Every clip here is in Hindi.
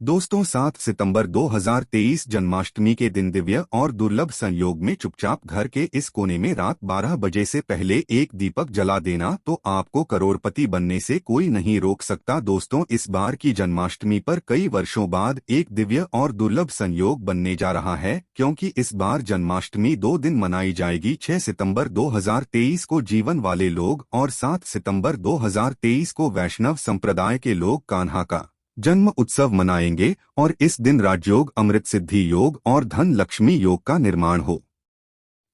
दोस्तों 7 सितंबर 2023 जन्माष्टमी के दिन दिव्य और दुर्लभ संयोग में चुपचाप घर के इस कोने में रात 12 बजे से पहले एक दीपक जला देना तो आपको करोड़पति बनने से कोई नहीं रोक सकता। दोस्तों इस बार की जन्माष्टमी पर कई वर्षों बाद एक दिव्य और दुर्लभ संयोग बनने जा रहा है, क्योंकि इस बार जन्माष्टमी 2 दिन मनाई जाएगी। 6 सितंबर 2023 को जीवन वाले लोग और 7 सितंबर 2023 को वैष्णव संप्रदाय के लोग कान्हा का जन्म उत्सव मनाएंगे और इस दिन राजयोग, अमृत सिद्धि योग और धन लक्ष्मी योग का निर्माण हो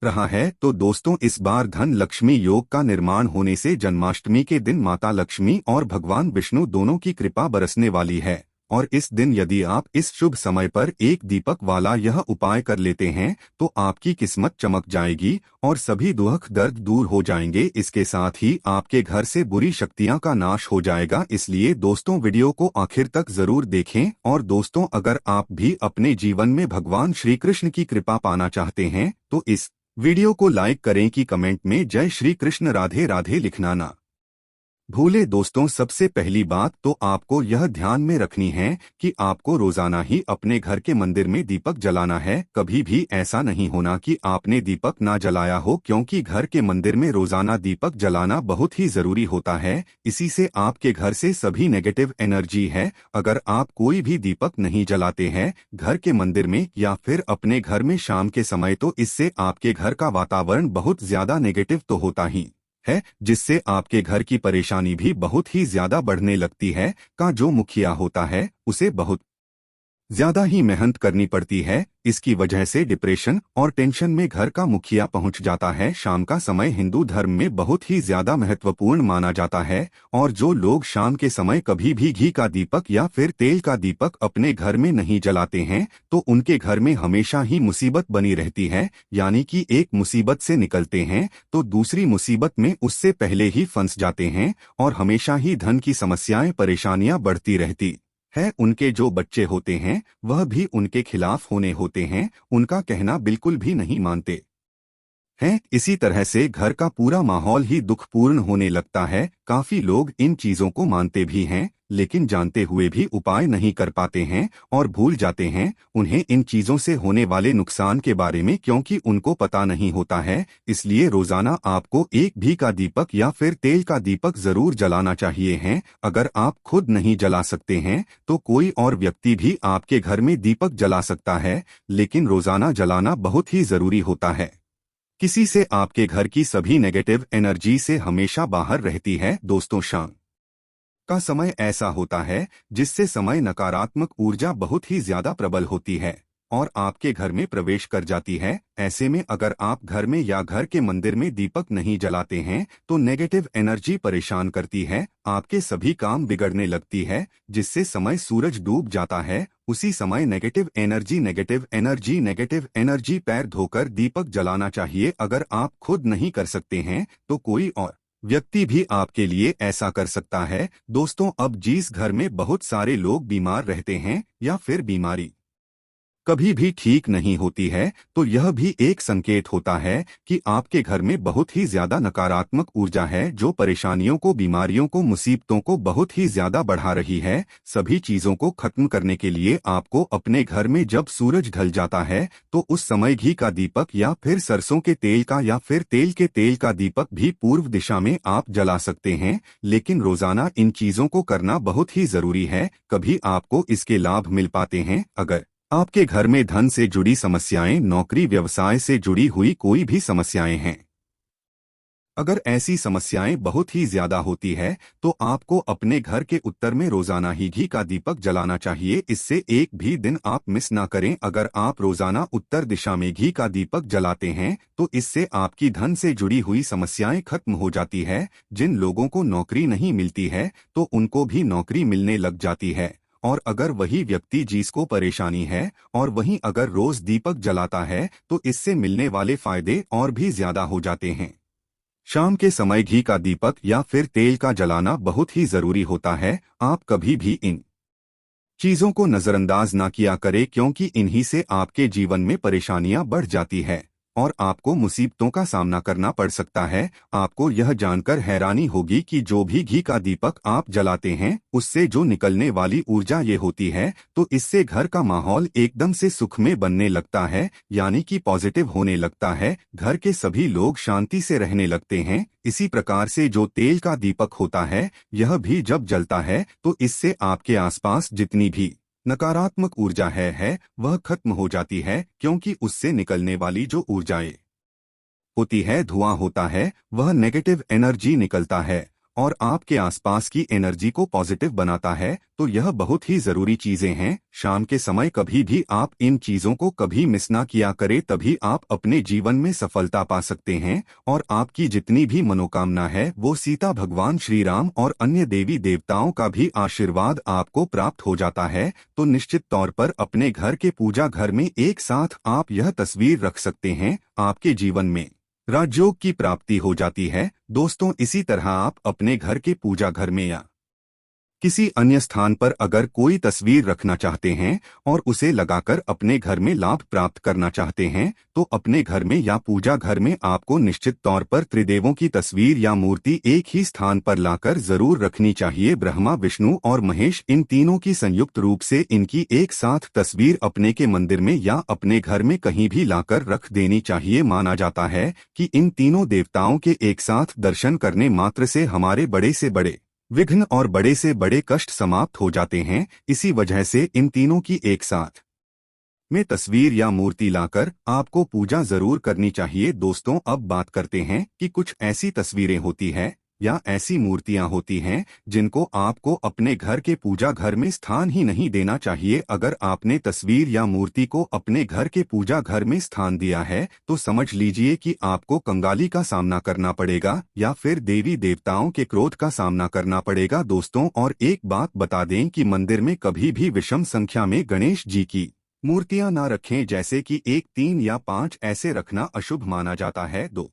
रहा है। तो दोस्तों इस बार धन लक्ष्मी योग का निर्माण होने से जन्माष्टमी के दिन माता लक्ष्मी और भगवान विष्णु दोनों की कृपा बरसने वाली है। और इस दिन यदि आप इस शुभ समय पर एक दीपक वाला यह उपाय कर लेते हैं तो आपकी किस्मत चमक जाएगी और सभी दुख दर्द दूर हो जाएंगे। इसके साथ ही आपके घर से बुरी शक्तियां का नाश हो जाएगा। इसलिए दोस्तों वीडियो को आखिर तक जरूर देखें। और दोस्तों अगर आप भी अपने जीवन में भगवान श्री कृष्ण की कृपा पाना चाहते हैं तो इस वीडियो को लाइक करें कि कमेंट में जय श्री कृष्ण राधे राधे लिखना ना भूले। दोस्तों सबसे पहली बात तो आपको यह ध्यान में रखनी है कि आपको रोजाना ही अपने घर के मंदिर में दीपक जलाना है। कभी भी ऐसा नहीं होना कि आपने दीपक ना जलाया हो, क्योंकि घर के मंदिर में रोजाना दीपक जलाना बहुत ही जरूरी होता है। इसी से आपके घर से सभी नेगेटिव एनर्जी है। अगर आप कोई भी दीपक नहीं जलाते हैं घर के मंदिर में या फिर अपने घर में शाम के समय, तो इससे आपके घर का वातावरण बहुत ज्यादा नेगेटिव तो होता ही है, जिससे आपके घर की परेशानी भी बहुत ही ज्यादा बढ़ने लगती है। का जो मुखिया होता है उसे बहुत ज्यादा ही मेहनत करनी पड़ती है। इसकी वजह से डिप्रेशन और टेंशन में घर का मुखिया पहुंच जाता है। शाम का समय हिंदू धर्म में बहुत ही ज्यादा महत्वपूर्ण माना जाता है और जो लोग शाम के समय कभी भी घी का दीपक या फिर तेल का दीपक अपने घर में नहीं जलाते हैं तो उनके घर में हमेशा ही मुसीबत बनी रहती है। यानी कि एक मुसीबत से निकलते हैं तो दूसरी मुसीबत में उससे पहले ही फंस जाते हैं और हमेशा ही धन की समस्याएं परेशानियां बढ़ती रहती है। उनके जो बच्चे होते हैं वह भी उनके खिलाफ होने होते हैं, उनका कहना बिल्कुल भी नहीं मानते हैं। इसी तरह से घर का पूरा माहौल ही दुखपूर्ण होने लगता है। काफी लोग इन चीजों को मानते भी हैं लेकिन जानते हुए भी उपाय नहीं कर पाते हैं और भूल जाते हैं उन्हें इन चीजों से होने वाले नुकसान के बारे में, क्योंकि उनको पता नहीं होता है। इसलिए रोजाना आपको एक घी का दीपक या फिर तेल का दीपक जरूर जलाना चाहिए है। अगर आप खुद नहीं जला सकते हैं तो कोई और व्यक्ति भी आपके घर में दीपक जला सकता है, लेकिन रोजाना जलाना बहुत ही जरूरी होता है। किसी से आपके घर की सभी नेगेटिव एनर्जी से हमेशा बाहर रहती है। दोस्तों शाम का समय ऐसा होता है जिससे समय नकारात्मक ऊर्जा बहुत ही ज्यादा प्रबल होती है और आपके घर में प्रवेश कर जाती है। ऐसे में अगर आप घर में या घर के मंदिर में दीपक नहीं जलाते हैं तो नेगेटिव एनर्जी परेशान करती है, आपके सभी काम बिगड़ने लगती है, जिससे समय सूरज डूब जाता है उसी समय नेगेटिव एनर्जी पैर धोकर दीपक जलाना चाहिए। अगर आप खुद नहीं कर सकते हैं तो कोई और व्यक्ति भी आपके लिए ऐसा कर सकता है। दोस्तों अब जिस घर में बहुत सारे लोग बीमार रहते हैं या फिर बीमारी कभी भी ठीक नहीं होती है तो यह भी एक संकेत होता है कि आपके घर में बहुत ही ज्यादा नकारात्मक ऊर्जा है जो परेशानियों को, बीमारियों को, मुसीबतों को बहुत ही ज्यादा बढ़ा रही है। सभी चीजों को खत्म करने के लिए आपको अपने घर में जब सूरज ढल जाता है तो उस समय घी का दीपक या फिर सरसों के तेल का या फिर तेल के तेल का दीपक भी पूर्व दिशा में आप जला सकते हैं, लेकिन रोजाना इन चीजों को करना बहुत ही जरूरी है। कभी आपको इसके लाभ मिल पाते हैं। अगर आपके घर में धन से जुड़ी समस्याएं, नौकरी व्यवसाय से जुड़ी हुई कोई भी समस्याएं हैं, अगर ऐसी समस्याएं बहुत ही ज्यादा होती है तो आपको अपने घर के उत्तर में रोजाना ही घी का दीपक जलाना चाहिए। इससे एक भी दिन आप मिस ना करें। अगर आप रोजाना उत्तर दिशा में घी का दीपक जलाते हैं तो इससे आपकी धन से जुड़ी हुई समस्याएं खत्म हो जाती है। जिन लोगों को नौकरी नहीं मिलती है तो उनको भी नौकरी मिलने लग जाती है। और अगर वही व्यक्ति जिसको परेशानी है और वहीं अगर रोज दीपक जलाता है तो इससे मिलने वाले फायदे और भी ज्यादा हो जाते हैं। शाम के समय घी का दीपक या फिर तेल का जलाना बहुत ही जरूरी होता है। आप कभी भी इन चीजों को नजरअंदाज ना किया करें, क्योंकि इन्हीं से आपके जीवन में परेशानियां बढ़ जाती है। और आपको मुसीबतों का सामना करना पड़ सकता है। आपको यह जानकर हैरानी होगी कि जो भी घी का दीपक आप जलाते हैं उससे जो निकलने वाली ऊर्जा ये होती है, तो इससे घर का माहौल एकदम से सुखमय बनने लगता है, यानी कि पॉजिटिव होने लगता है। घर के सभी लोग शांति से रहने लगते हैं। इसी प्रकार से जो तेल का दीपक होता है, यह भी जब जलता है तो इससे आपके आसपास जितनी भी नकारात्मक ऊर्जा है वह खत्म हो जाती है, क्योंकि उससे निकलने वाली जो ऊर्जाएं होती है, धुआं होता है, वह नेगेटिव एनर्जी निकलता है और आपके आसपास की एनर्जी को पॉजिटिव बनाता है। तो यह बहुत ही जरूरी चीजें हैं। शाम के समय कभी भी आप इन चीजों को कभी मिस ना किया करें, तभी आप अपने जीवन में सफलता पा सकते हैं और आपकी जितनी भी मनोकामना है वो सीता, भगवान श्री राम और अन्य देवी देवताओं का भी आशीर्वाद आपको प्राप्त हो जाता है। तो निश्चित तौर पर अपने घर के पूजा घर में एक साथ आप यह तस्वीर रख सकते हैं। आपके जीवन में राजयोग की प्राप्ति हो जाती है। दोस्तों, इसी तरह आप अपने घर के पूजा घर में या किसी अन्य स्थान पर अगर कोई तस्वीर रखना चाहते हैं और उसे लगाकर अपने घर में लाभ प्राप्त करना चाहते हैं, तो अपने घर में या पूजा घर में आपको निश्चित तौर पर त्रिदेवों की तस्वीर या मूर्ति एक ही स्थान पर लाकर जरूर रखनी चाहिए। ब्रह्मा, विष्णु और महेश, इन तीनों की संयुक्त रूप से इनकी एक साथ तस्वीर अपने के मंदिर में या अपने घर में कहीं भी लाकर रख देनी चाहिए। माना जाता है कि इन तीनों देवताओं के एक साथ दर्शन करने मात्र से हमारे बड़े से बड़े विघ्न और बड़े से बड़े कष्ट समाप्त हो जाते हैं। इसी वजह से इन तीनों की एक साथ में तस्वीर या मूर्ति लाकर आपको पूजा जरूर करनी चाहिए। दोस्तों, अब बात करते हैं कि कुछ ऐसी तस्वीरें होती है या ऐसी मूर्तियां होती हैं जिनको आपको अपने घर के पूजा घर में स्थान ही नहीं देना चाहिए। अगर आपने तस्वीर या मूर्ति को अपने घर के पूजा घर में स्थान दिया है तो समझ लीजिए कि आपको कंगाली का सामना करना पड़ेगा या फिर देवी देवताओं के क्रोध का सामना करना पड़ेगा। दोस्तों, और एक बात बता दें कि मंदिर में कभी भी विषम संख्या में गणेश जी की मूर्तियां ना रखें, जैसे कि 1, 3 या 5 ऐसे रखना अशुभ माना जाता है। दो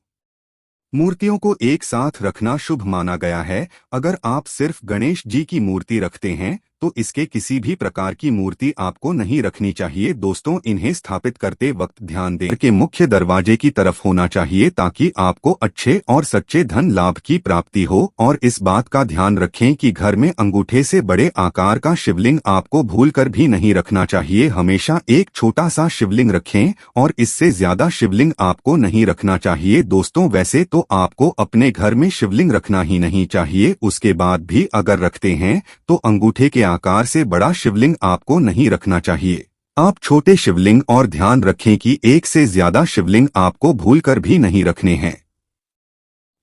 मूर्तियों को एक साथ रखना शुभ माना गया है। अगर आप सिर्फ गणेश जी की मूर्ति रखते हैं तो इसके किसी भी प्रकार की मूर्ति आपको नहीं रखनी चाहिए। दोस्तों, इन्हें स्थापित करते वक्त ध्यान दें कि मुख्य दरवाजे की तरफ होना चाहिए, ताकि आपको अच्छे और सच्चे धन लाभ की प्राप्ति हो। और इस बात का ध्यान रखें कि घर में अंगूठे से बड़े आकार का शिवलिंग आपको भूलकर भी नहीं रखना चाहिए। हमेशा एक छोटा सा शिवलिंग रखें और इससे ज्यादा शिवलिंग आपको नहीं रखना चाहिए। दोस्तों, वैसे तो आपको अपने घर में शिवलिंग रखना ही नहीं चाहिए, उसके बाद भी अगर रखते हैं तो अंगूठे के आकार से बड़ा शिवलिंग आपको नहीं रखना चाहिए। आप छोटे शिवलिंग, और ध्यान रखें कि एक से ज्यादा शिवलिंग आपको भूलकर भी नहीं रखने हैं।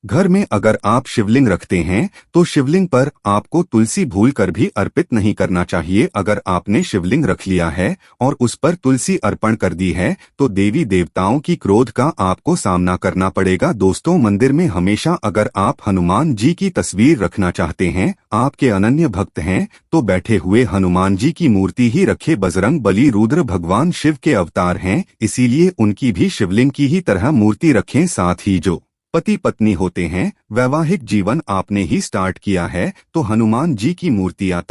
घर में अगर आप शिवलिंग रखते हैं तो शिवलिंग पर आपको तुलसी भूलकर भी अर्पित नहीं करना चाहिए। अगर आपने शिवलिंग रख लिया है और उस पर तुलसी अर्पण कर दी है तो देवी देवताओं की क्रोध का आपको सामना करना पड़ेगा। दोस्तों, मंदिर में हमेशा अगर आप हनुमान जी की तस्वीर रखना चाहते हैं, आपके अनन्य भक्त हैं, तो बैठे हुए हनुमान जी की मूर्ति ही रखे। बजरंग बली रुद्र भगवान शिव के अवतार हैं, इसीलिए उनकी भी शिवलिंग की ही तरह मूर्ति रखें। साथ ही जो पति पत्नी होते हैं, वैवाहिक जीवन आपने ही स्टार्ट किया है तो हनुमान जी की मूर्तियां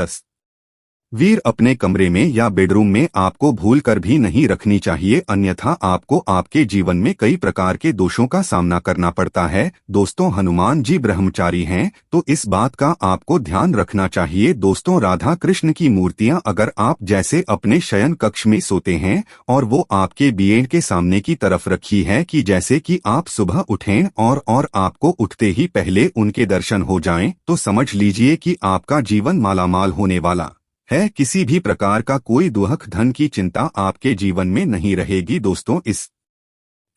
वीर अपने कमरे में या बेडरूम में आपको भूलकर भी नहीं रखनी चाहिए, अन्यथा आपको आपके जीवन में कई प्रकार के दोषों का सामना करना पड़ता है। दोस्तों, हनुमान जी ब्रह्मचारी हैं तो इस बात का आपको ध्यान रखना चाहिए। दोस्तों, राधा कृष्ण की मूर्तियां अगर आप जैसे अपने शयन कक्ष में सोते हैं और वो आपके बेड के सामने की तरफ रखी है कि जैसे कि आप सुबह उठें और आपको उठते ही पहले उनके दर्शन हो जाएं, तो समझ लीजिए कि आपका जीवन मालामाल होने वाला है। किसी भी प्रकार का कोई दुहक धन की चिंता आपके जीवन में नहीं रहेगी। दोस्तों, इस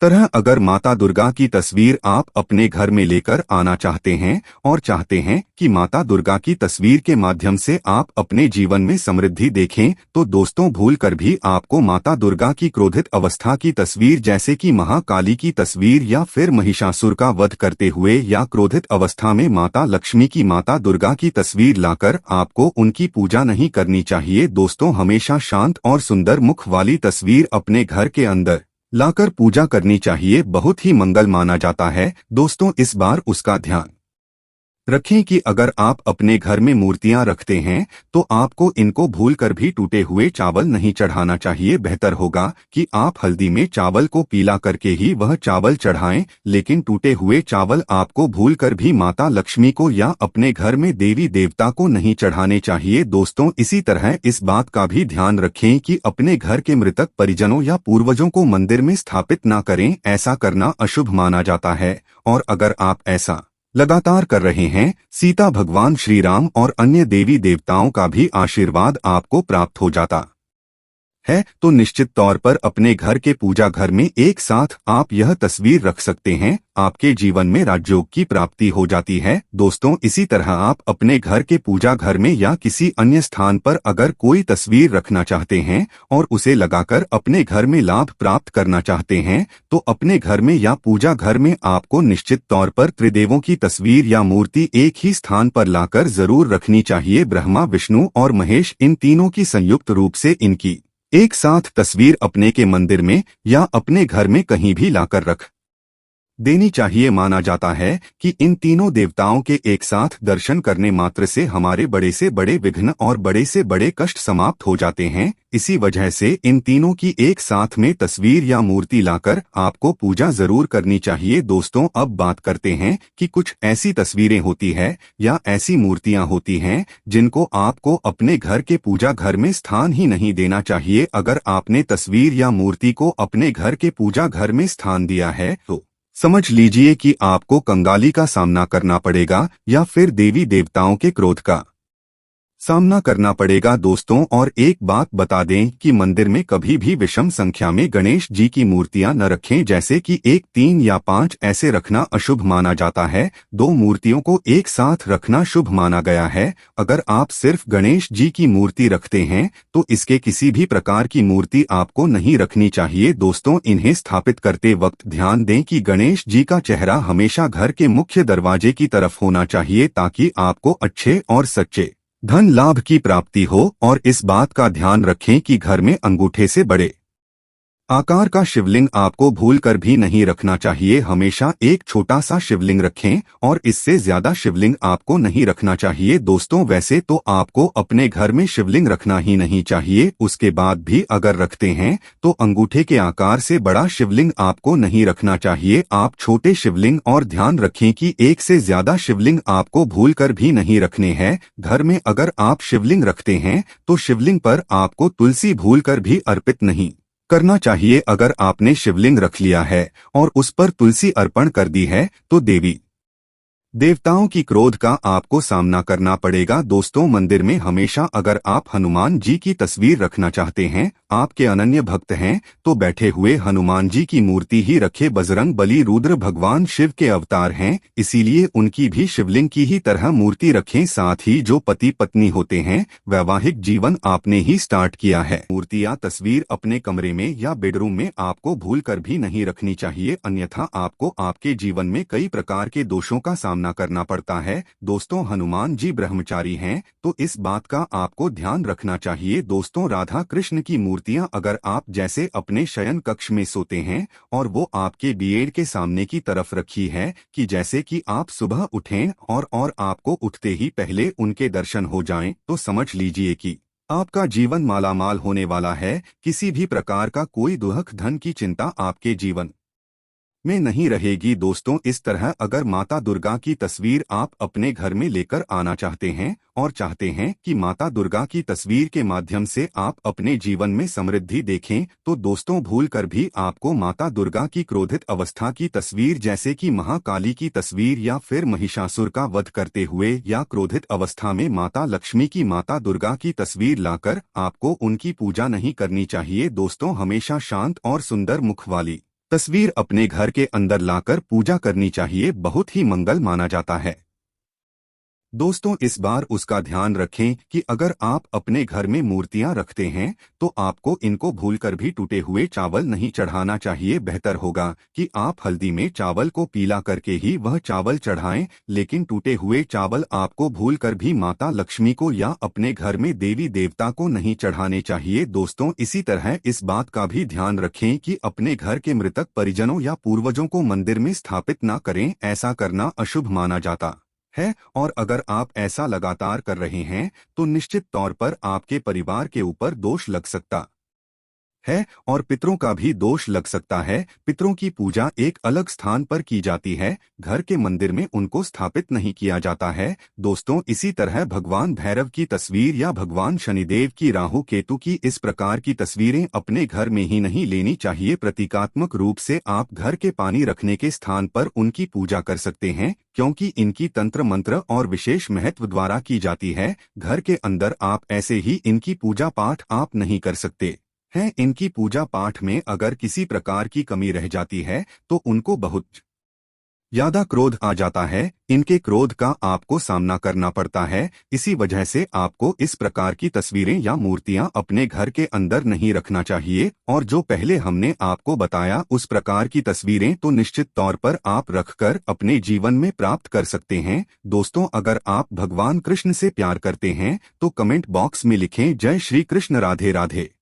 तरह अगर माता दुर्गा की तस्वीर आप अपने घर में लेकर आना चाहते हैं और चाहते हैं कि माता दुर्गा की तस्वीर के माध्यम से आप अपने जीवन में समृद्धि देखें, तो दोस्तों भूल कर भी आपको माता दुर्गा की क्रोधित अवस्था की तस्वीर, जैसे कि महाकाली की तस्वीर या फिर महिषासुर का वध करते हुए या क्रोधित अवस्था में माता लक्ष्मी की, माता दुर्गा की तस्वीर लाकर आपको उनकी पूजा नहीं करनी चाहिए। दोस्तों, हमेशा शांत और सुंदर मुख वाली तस्वीर अपने घर के अंदर लाकर पूजा करनी चाहिए, बहुत ही मंगल माना जाता है। दोस्तों, इस बार उसका ध्यान रखें कि अगर आप अपने घर में मूर्तियां रखते हैं तो आपको इनको भूलकर भी टूटे हुए चावल नहीं चढ़ाना चाहिए। बेहतर होगा कि आप हल्दी में चावल को पीला करके ही वह चावल चढ़ाएं, लेकिन टूटे हुए चावल आपको भूलकर भी माता लक्ष्मी को या अपने घर में देवी देवता को नहीं चढ़ाने चाहिए। दोस्तों, इसी तरह इस बात का भी ध्यान रखें कि अपने घर के मृतक परिजनों या पूर्वजों को मंदिर में स्थापित न करें, ऐसा करना अशुभ माना जाता है। और अगर आप ऐसा लगातार कर रहे हैं, सीता, भगवान श्री राम और अन्य देवी देवताओं का भी आशीर्वाद आपको प्राप्त हो जाता है, तो निश्चित तौर पर अपने घर के पूजा घर में एक साथ आप यह तस्वीर रख सकते हैं। आपके जीवन में राजयोग की प्राप्ति हो जाती है। दोस्तों, इसी तरह आप अपने घर के पूजा घर में या किसी अन्य स्थान पर अगर कोई तस्वीर रखना चाहते हैं और उसे लगाकर अपने घर में लाभ प्राप्त करना चाहते हैं, तो अपने घर में या पूजा घर में आपको निश्चित तौर पर त्रिदेवों की तस्वीर या मूर्ति एक ही स्थान पर लाकर जरूर रखनी चाहिए। ब्रह्मा, विष्णु और महेश, इन तीनों की संयुक्त रूप से इनकी एक साथ तस्वीर अपने के मंदिर में या अपने घर में कहीं भी लाकर रख देनी चाहिए। माना जाता है कि इन तीनों देवताओं के एक साथ दर्शन करने मात्र से हमारे बड़े से बड़े विघ्न और बड़े से बड़े कष्ट समाप्त हो जाते हैं। इसी वजह से इन तीनों की एक साथ में तस्वीर या मूर्ति लाकर आपको पूजा जरूर करनी चाहिए। दोस्तों, अब बात करते हैं कि कुछ ऐसी तस्वीरें होती है या ऐसी मूर्तियां होती हैं जिनको आपको अपने घर के पूजा घर में स्थान ही नहीं देना चाहिए। अगर आपने तस्वीर या मूर्ति को अपने घर के पूजा घर में स्थान दिया है तो समझ लीजिए कि आपको कंगाली का सामना करना पड़ेगा या फिर देवी देवताओं के क्रोध का सामना करना पड़ेगा। दोस्तों, और एक बात बता दें कि मंदिर में कभी भी विषम संख्या में गणेश जी की मूर्तियां न रखें, जैसे कि 1, 3 या 5 ऐसे रखना अशुभ माना जाता है। 2 मूर्तियों को एक साथ रखना शुभ माना गया है। अगर आप सिर्फ गणेश जी की मूर्ति रखते हैं तो इसके किसी भी प्रकार की मूर्ति आपको नहीं रखनी चाहिए। दोस्तों, इन्हें स्थापित करते वक्त ध्यान दें कि गणेश जी का चेहरा हमेशा घर के मुख्य दरवाजे की तरफ होना चाहिए, ताकि आपको अच्छे और सच्चे धन लाभ की प्राप्ति हो। और इस बात का ध्यान रखें कि घर में अंगूठे से बड़े आकार का शिवलिंग आपको भूलकर भी नहीं रखना चाहिए। हमेशा एक छोटा सा शिवलिंग रखें और इससे ज्यादा शिवलिंग आपको नहीं रखना चाहिए। दोस्तों, वैसे तो आपको अपने घर में शिवलिंग रखना ही नहीं चाहिए, उसके बाद भी अगर रखते हैं तो अंगूठे के आकार से बड़ा शिवलिंग आपको नहीं रखना चाहिए। आप छोटे शिवलिंग, और ध्यान रखें कि एक से ज्यादा शिवलिंग आपको भूलकर भी नहीं रखने हैं। घर में अगर आप शिवलिंग रखते हैं तो शिवलिंग पर आपको तुलसी भूलकर भी अर्पित नहीं करना चाहिए। अगर आपने शिवलिंग रख लिया है और उस पर तुलसी अर्पण कर दी है तो देवी देवताओं की क्रोध का आपको सामना करना पड़ेगा। दोस्तों, मंदिर में हमेशा अगर आप हनुमान जी की तस्वीर रखना चाहते हैं, आपके अनन्य भक्त हैं, तो बैठे हुए हनुमान जी की मूर्ति ही रखे। बजरंग बली रुद्र भगवान शिव के अवतार हैं, इसीलिए उनकी भी शिवलिंग की ही तरह मूर्ति रखें। साथ ही जो पति पत्नी होते हैं, वैवाहिक जीवन आपने ही स्टार्ट किया है, मूर्ति या तस्वीर अपने कमरे में या बेडरूम में आपको भूल कर भी नहीं रखनी चाहिए, अन्यथा आपको आपके जीवन में कई प्रकार के दोषों का सामना करना पड़ता है। दोस्तों, हनुमान जी ब्रह्मचारी हैं, तो इस बात का आपको ध्यान रखना चाहिए। दोस्तों, राधा कृष्ण की मूर्तियां अगर आप जैसे अपने शयन कक्ष में सोते हैं और वो आपके बेड के सामने की तरफ रखी है कि जैसे कि आप सुबह उठें और आपको उठते ही पहले उनके दर्शन हो जाएं, तो समझ लीजिए कि आपका जीवन मालामाल होने वाला है। किसी भी प्रकार का कोई दुख धन की चिंता आपके जीवन में नहीं रहेगी। दोस्तों, इस तरह अगर माता दुर्गा की तस्वीर आप अपने घर में लेकर आना चाहते हैं और चाहते हैं कि माता दुर्गा की तस्वीर के माध्यम से आप अपने जीवन में समृद्धि देखें, तो दोस्तों, भूल कर भी आपको माता दुर्गा की क्रोधित अवस्था की तस्वीर, जैसे कि महाकाली की तस्वीर या फिर महिषासुर का वध करते हुए या क्रोधित अवस्था में माता लक्ष्मी की, माता दुर्गा की तस्वीर लाकर आपको उनकी पूजा नहीं करनी चाहिए। दोस्तों, हमेशा शांत और सुंदर मुख वाली तस्वीर अपने घर के अंदर लाकर पूजा करनी चाहिए, बहुत ही मंगल माना जाता है। दोस्तों, इस बार उसका ध्यान रखें कि अगर आप अपने घर में मूर्तियां रखते हैं तो आपको इनको भूलकर भी टूटे हुए चावल नहीं चढ़ाना चाहिए। बेहतर होगा कि आप हल्दी में चावल को पीला करके ही वह चावल चढ़ाएं, लेकिन टूटे हुए चावल आपको भूलकर भी माता लक्ष्मी को या अपने घर में देवी देवता को नहीं चढ़ाने चाहिए। दोस्तों, इसी तरह इस बात का भी ध्यान रखें कि अपने घर के मृतक परिजनों या पूर्वजों को मंदिर में स्थापित न करें, ऐसा करना अशुभ माना जाता है। और अगर आप ऐसा लगातार कर रहे हैं तो निश्चित तौर पर आपके परिवार के ऊपर दोष लग सकता है और पितरों का भी दोष लग सकता है। पितरों की पूजा एक अलग स्थान पर की जाती है, घर के मंदिर में उनको स्थापित नहीं किया जाता है। दोस्तों, इसी तरह भगवान भैरव की तस्वीर या भगवान शनिदेव की, राहु केतु की इस प्रकार की तस्वीरें अपने घर में ही नहीं लेनी चाहिए। प्रतीकात्मक रूप से आप घर के पानी रखने के स्थान पर उनकी पूजा कर सकते हैं, क्योंकि इनकी तंत्र मंत्र और विशेष महत्व द्वारा की जाती है। घर के अंदर आप ऐसे ही इनकी पूजा पाठ आप नहीं कर सकते हैं। इनकी पूजा पाठ में अगर किसी प्रकार की कमी रह जाती है तो उनको बहुत ज्यादा क्रोध आ जाता है। इनके क्रोध का आपको सामना करना पड़ता है। इसी वजह से आपको इस प्रकार की तस्वीरें या मूर्तियां अपने घर के अंदर नहीं रखना चाहिए। और जो पहले हमने आपको बताया उस प्रकार की तस्वीरें तो निश्चित तौर पर आप रखकर अपने जीवन में प्राप्त कर सकते हैं। दोस्तों, अगर आप भगवान कृष्ण से प्यार करते हैं तो कमेंट बॉक्स में लिखें जय श्री कृष्ण, राधे राधे।